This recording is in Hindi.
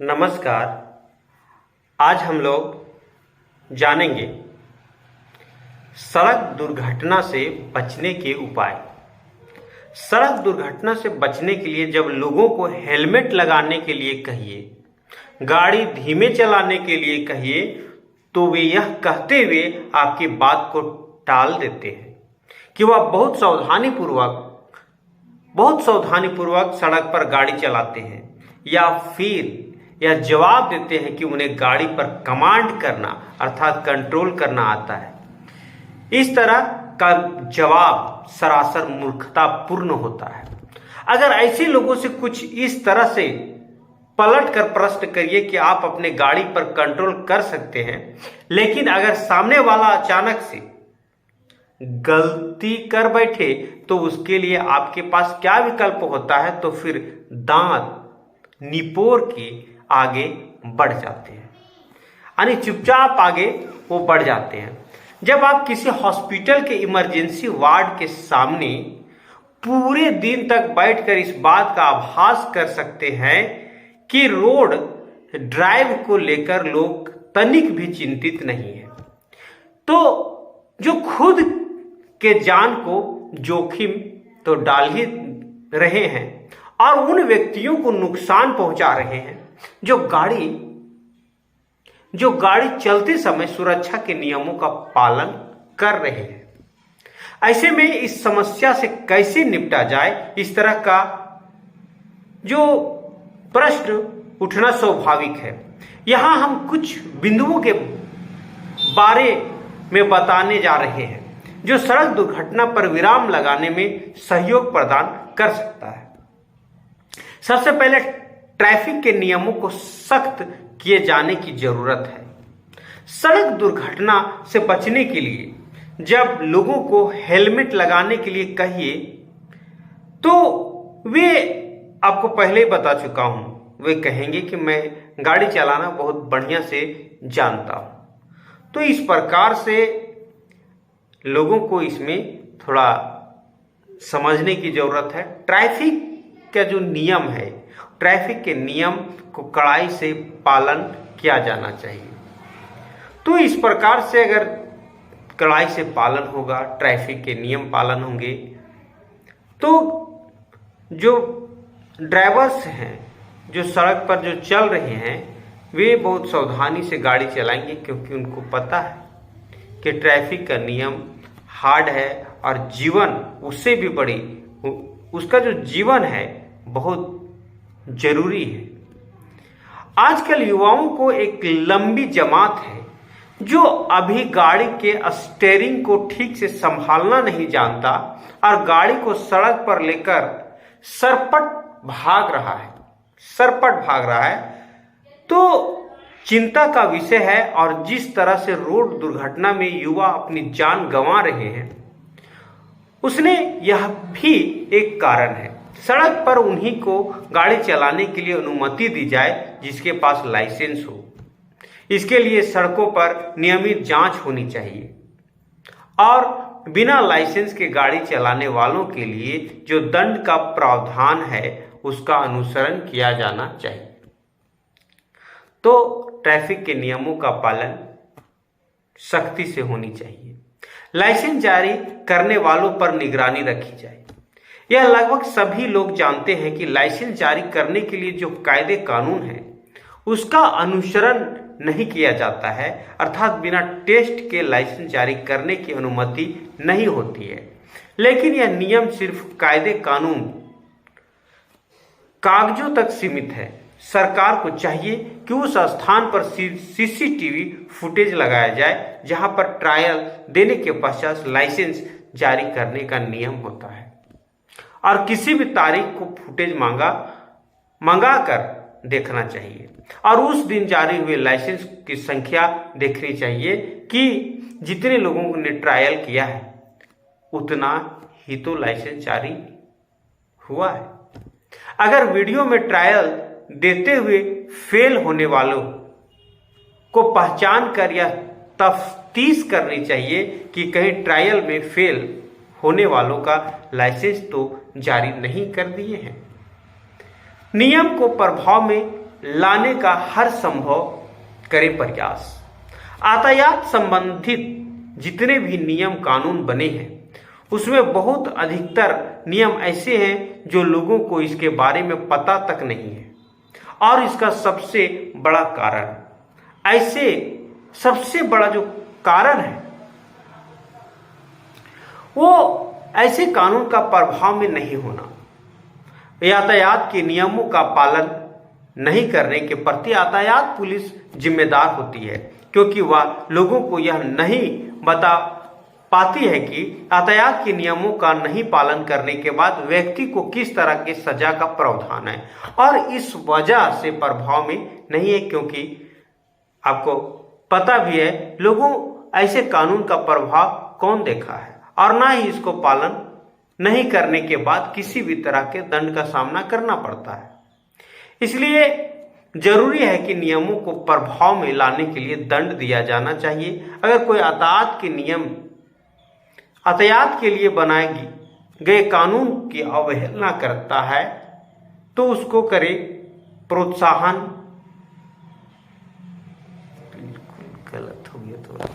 नमस्कार। आज हम लोग जानेंगे सड़क दुर्घटना से बचने के उपाय। सड़क दुर्घटना से बचने के लिए जब लोगों को हेलमेट लगाने के लिए कहिए, गाड़ी धीमे चलाने के लिए कहिए, तो वे यह कहते हुए आपकी बात को टाल देते हैं कि वह बहुत सावधानी पूर्वक सड़क पर गाड़ी चलाते हैं, या फिर यह जवाब देते हैं कि उन्हें गाड़ी पर कमांड करना अर्थात कंट्रोल करना आता है। इस तरह का जवाब सरासर मूर्खतापूर्ण होता है। अगर ऐसे लोगों से कुछ इस तरह से पलट कर प्रश्न करिए कि आप अपने गाड़ी पर कंट्रोल कर सकते हैं, लेकिन अगर सामने वाला अचानक से गलती कर बैठे तो उसके लिए आपके पास क्या विकल्प होता है? तो फिर दांत निपोर के आगे बढ़ जाते हैं, यानी चुपचाप आगे वो बढ़ जाते हैं। जब आप किसी हॉस्पिटल के इमरजेंसी वार्ड के सामने पूरे दिन तक बैठकर इस बात का आभास कर सकते हैं कि रोड ड्राइव को लेकर लोग तनिक भी चिंतित नहीं है, तो जो खुद के जान को जोखिम तो डाल ही रहे हैं और उन व्यक्तियों को नुकसान पहुंचा रहे हैं जो गाड़ी चलते समय सुरक्षा के नियमों का पालन कर रहे हैं। ऐसे में इस समस्या से कैसे निपटा जाए, इस तरह का जो प्रश्न उठना स्वाभाविक है। यहां हम कुछ बिंदुओं के बारे में बताने जा रहे हैं जो सड़क दुर्घटना पर विराम लगाने में सहयोग प्रदान कर सकता है। सबसे पहले ट्रैफिक के नियमों को सख्त किए जाने की जरूरत है। सड़क दुर्घटना से बचने के लिए जब लोगों को हेलमेट लगाने के लिए कहिए, तो वे आपको पहले ही बता चुका हूं, वे कहेंगे कि मैं गाड़ी चलाना बहुत बढ़िया से जानता हूं। तो इस प्रकार से लोगों को इसमें थोड़ा समझने की जरूरत है। ट्रैफिक का जो नियम है, ट्रैफिक के नियम को कड़ाई से पालन किया जाना चाहिए। तो इस प्रकार से अगर कड़ाई से पालन होगा, ट्रैफिक के नियम पालन होंगे, तो जो ड्राइवर्स हैं जो सड़क पर जो चल रहे हैं वे बहुत सावधानी से गाड़ी चलाएंगे, क्योंकि उनको पता है कि ट्रैफिक का नियम हार्ड है और जीवन उससे भी बड़ी, उसका जो जीवन है बहुत जरूरी है। आजकल युवाओं को एक लंबी जमात है जो अभी गाड़ी के स्टीयरिंग को ठीक से संभालना नहीं जानता और गाड़ी को सड़क पर लेकर सरपट भाग रहा है। तो चिंता का विषय है। और जिस तरह से रोड दुर्घटना में युवा अपनी जान गंवा रहे हैं, उसने यह भी एक कारण है। सड़क पर उन्हीं को गाड़ी चलाने के लिए अनुमति दी जाए जिसके पास लाइसेंस हो। इसके लिए सड़कों पर नियमित जांच होनी चाहिए और बिना लाइसेंस के गाड़ी चलाने वालों के लिए जो दंड का प्रावधान है उसका अनुसरण किया जाना चाहिए। तो ट्रैफिक के नियमों का पालन सख्ती से होनी चाहिए। लाइसेंस जारी करने वालों पर निगरानी रखी जाए। यह लगभग सभी लोग जानते हैं कि लाइसेंस जारी करने के लिए जो कायदे कानून है उसका अनुसरण नहीं किया जाता है, अर्थात बिना टेस्ट के लाइसेंस जारी करने की अनुमति नहीं होती है। लेकिन यह नियम सिर्फ कायदे कानून कागजों तक सीमित है। सरकार को चाहिए कि उस स्थान पर सीसीटीवी फुटेज लगाया जाए जहां पर ट्रायल देने के पश्चात लाइसेंस जारी करने का नियम होता है, और किसी भी तारीख को फुटेज मंगा कर देखना चाहिए और उस दिन जारी हुए लाइसेंस की संख्या देखनी चाहिए कि जितने लोगों ने ट्रायल किया है उतना ही तो लाइसेंस जारी हुआ है। अगर वीडियो में ट्रायल देते हुए फेल होने वालों को पहचान कर या तफ्तीश करनी चाहिए कि कहीं ट्रायल में फेल होने वालों का लाइसेंस तो जारी नहीं कर दिए हैं। नियम को प्रभाव में लाने का हर संभव करे प्रयास। यातायात संबंधित जितने भी नियम कानून बने हैं उसमें बहुत अधिकतर नियम ऐसे हैं जो लोगों को इसके बारे में पता तक नहीं है। और इसका सबसे बड़ा कारण, ऐसे सबसे बड़ा जो कारण है वो ऐसे कानून का प्रभाव में नहीं होना। यातायात के नियमों का पालन नहीं करने के प्रति यातायात पुलिस जिम्मेदार होती है, क्योंकि वह लोगों को यह नहीं बता पाती है कि यातायात के नियमों का नहीं पालन करने के बाद व्यक्ति को किस तरह की सजा का प्रावधान है। और इस वजह से प्रभाव में नहीं है, क्योंकि आपको पता भी है लोगों ऐसे कानून का प्रभाव कौन देखा है, और ना ही इसको पालन नहीं करने के बाद किसी भी तरह के दंड का सामना करना पड़ता है। इसलिए जरूरी है कि नियमों को प्रभाव में लाने के लिए दंड दिया जाना चाहिए। अगर कोई यातायात के लिए बनाए गए कानून की अवहेलना करता है तो उसको करे प्रोत्साहन। बिल्कुल गलत हो गया थोड़ा।